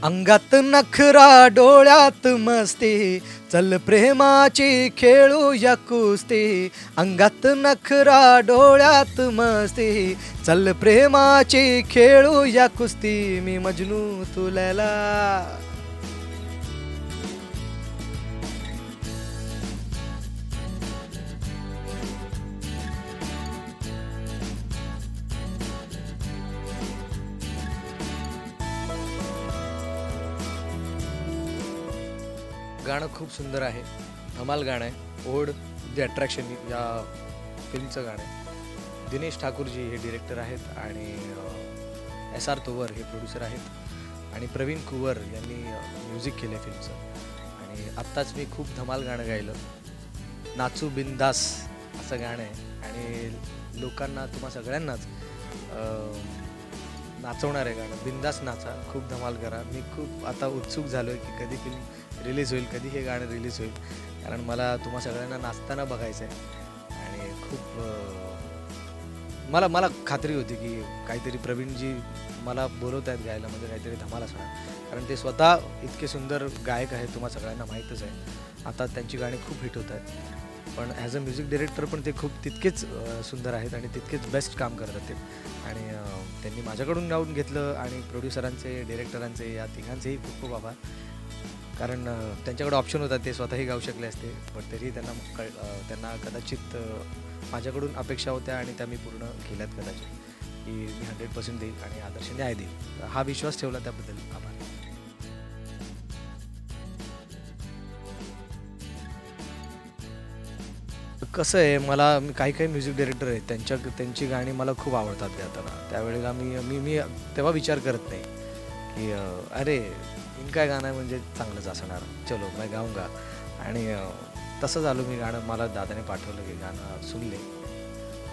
अंगात नखरा डोळ्यात मस्ती, चल प्रेमाची खेळूया कुस्ती. अंगात नखरा डोळ्यात मस्ती, चल प्रेमाची खेळूया कुस्ती. मी मजनू तू लैला. गाणं खूप सुंदर आहे, धमाल गाणं आहे. ओढ द अट्रॅक्शन या फिल्मचं गाणं आहे. दिनेश ठाकूरजी हे डिरेक्टर आहेत आणि SR तोवर हे प्रोड्युसर आहेत आणि प्रवीण कुवर यांनी म्युझिक केलं आहे फिल्मचं. आणि आत्ताच मी खूप धमाल गाणं गायलं, नाचू बिंदास असं गाणं आहे आणि लोकांना तुम्हा सगळ्यांनाच नाचवणार आहे गाणं. बिंदास नाचा, खूप धमाल करा. मी खूप आता उत्सुक झालो आहे की कधी फिल्म रिलीज होईल, कधी हे गाणं रिलीज होईल, कारण मला तुम्हा सगळ्यांना नाचताना बघायचं आहे. आणि खूप मला खात्री होती की काहीतरी प्रवीणजी मला बोलवत आहेत गायला, म्हणजे काहीतरी धमाल असणार, कारण ते स्वतः इतके सुंदर गायक आहेत, तुम्हा सगळ्यांना माहीतच आहे. आता त्यांची गाणी खूप हिट होत आहेत, पण ॲज अ म्युझिक डिरेक्टर पण ते खूप तितकेच सुंदर आहेत आणि तितकेच बेस्ट काम करतात ते. आणि त्यांनी माझ्याकडून गाऊन घेतलं आणि प्रोड्युसरांचे, डिरेक्टरांचे, या तिघांचेही खूप खूप आभार, कारण त्यांच्याकडे ऑप्शन होता, ते स्वतःही गाऊ शकले असते, पण तरीही त्यांना कदाचित माझ्याकडून अपेक्षा होत्या आणि त्या मी पूर्ण केल्यात कदाचित, की मी 100% देईल आणि आदर्श न्याय देईल. हा विश्वास ठेवला त्याबद्दल आभार. कसं आहे, मी काही म्युझिक डायरेक्टर आहेत, त्यांची गाणी मला खूप आवडतात गाताना. त्यावेळेला मी तेव्हा विचार करत नाही की अरे इनका गाणं आहे म्हणजे चांगलंच असणार, चलो मैं गाऊंगा. आणि तसं झालं, मी गाणं मला दादाने पाठवलं की गाणं सुनले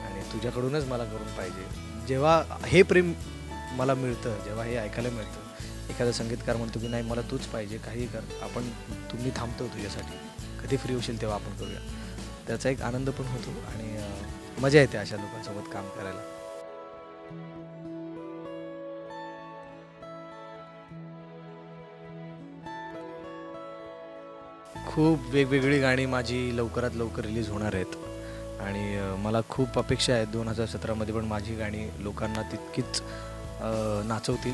आणि तुझ्याकडूनच मला करून पाहिजे. जेव्हा हे प्रेम मला मिळतं, जेव्हा हे ऐकायला मिळतं, एखादा संगीतकार म्हणतो की नाही मला तूच पाहिजे, काही कर, तुम्ही थांबतो तुझ्यासाठी, कधी फ्री होशील तेव्हा आपण करूया, त्याचा एक आनंद पण होतो आणि मजा येते अशा लोकांसोबत काम करायला. खूप वेगवेगळी गाणी माझी लवकरात लवकर रिलीज होणार आहेत आणि मला खूप अपेक्षा आहेत 2017मध्ये पण माझी गाणी लोकांना तितकीच नाचवतील,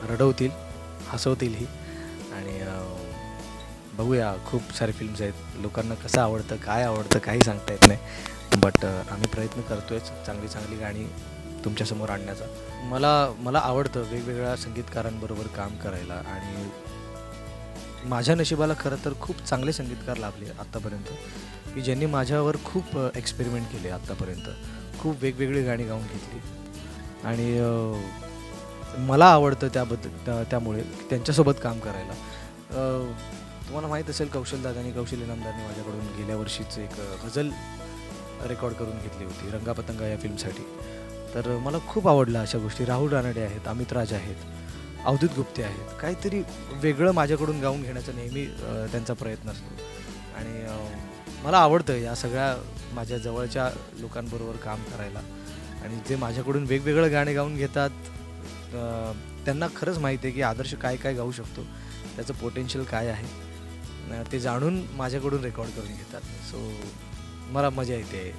रडवतील, हसवतीलही. आणि बघूया, खूप सारे फिल्म्स आहेत, लोकांना कसं आवडतं, काय आवडतं, काही सांगता येत नाही, बट आम्ही प्रयत्न करतोयच चांगली गाणी तुमच्यासमोर आणण्याचा. मला आवडतं वेगवेगळ्या संगीतकारांबरोबर काम करायला आणि माझ्या नशिबाला खरं तर खूप चांगले संगीतकार लाभले आत्तापर्यंत, की ज्यांनी माझ्यावर खूप एक्सपेरिमेंट केले आत्तापर्यंत, खूप वेगवेगळी गाणी गाऊन घेतली आणि मला आवडतं त्यामुळे त्यांच्यासोबत काम करायला. तुम्हाला माहीत असेल, कौशल इनामदारने माझ्याकडून गेल्या वर्षीच एक गझल रेकॉर्ड करून घेतली होती रंगापतंगा या फिल्मसाठी. तर मला खूप आवडलं अशा गोष्टी. राहुल रानडे आहेत, अमित राज आहेत, अवधूत गुप्ते आहेत. काहीतरी वेगळं माझ्याकडून गाऊन घेण्याचा नेहमी त्यांचा प्रयत्न असतो आणि मला आवडतं या सगळ्या माझ्या जवळच्या लोकांबरोबर काम करायला. आणि जे माझ्याकडून वेगवेगळं गाणे गाऊन घेतात, त्यांना खरंच माहिती आहे की आदर्श काय गाऊ शकतो, त्याचं पोटेन्शियल काय आहे, ते जाणून माझ्याकडून रेकॉर्ड करून घेतात. सो मला मजा येते.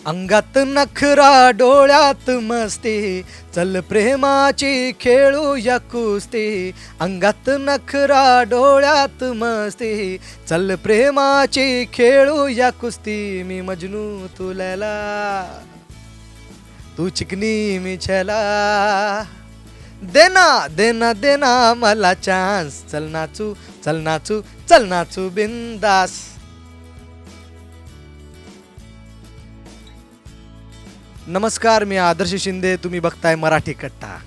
अंगात नखरा डोळ्यात मस्ती, चल प्रेमाची खेळूया कुस्ती. अंगात नखरा डोळ्यात मस्ती, चल प्रेमाची खेळूया कुस्ती. मी मजनू तू लैला, तू चिकनी मी छैला, देना मला चान्स. चल नाचू बिंदास. नमस्कार, मी आदर्श शिंदे, तुम्ही बघताय मराठी कट्टा.